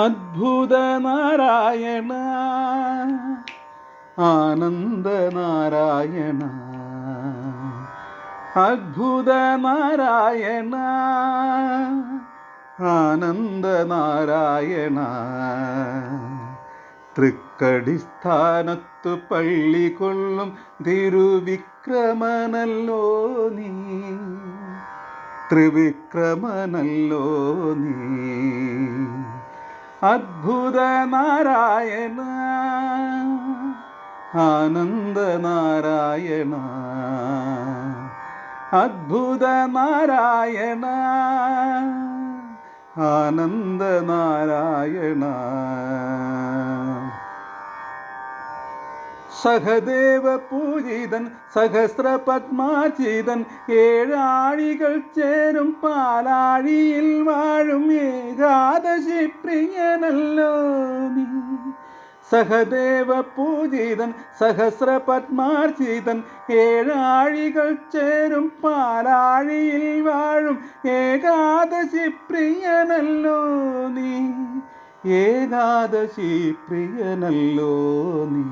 അദ്ഭുത നാരായണ ആനന്ദ നാരായണ അദ്ഭുത നാരായണ ആനന്ദ നാരായണ തൃക്കടിസ്ഥാനത്തു പള്ളി കൊള്ളും തിരുവിക്രമനല്ലോ നീ, ത്രിവിക്രമനല്ലോ നീ. അദ്ഭുത നാരായണ ആനന്ദ നാരായണ അദ്ഭുത നാരായണ ആനന്ദ നാരായണ. സഹദേവ പൂജിതൻ സഹസ്രപത്മാചിതൻ ഏഴാഴികൾ ചേരും പാലാഴിയിൽ വാഴും ഏകാദശി പ്രിയനല്ലോ നീ. സഹദേവ പൂജിതൻ സഹസ്രപത്മാർജിതൻ ഏഴാഴികൾ ചേരും പാലാഴിയിൽ വാഴും ഏകാദശി പ്രിയനല്ലോ നീ, ഏകാദശി പ്രിയനല്ലോ നീ.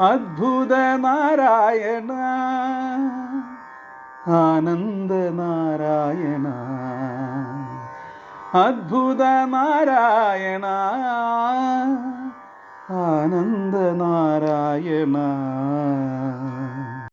അദ്ഭുത നാരായണ ആനന്ദ നാരായണ അദ്ഭുത നാരായണ ആനന്ദ നാരായണ.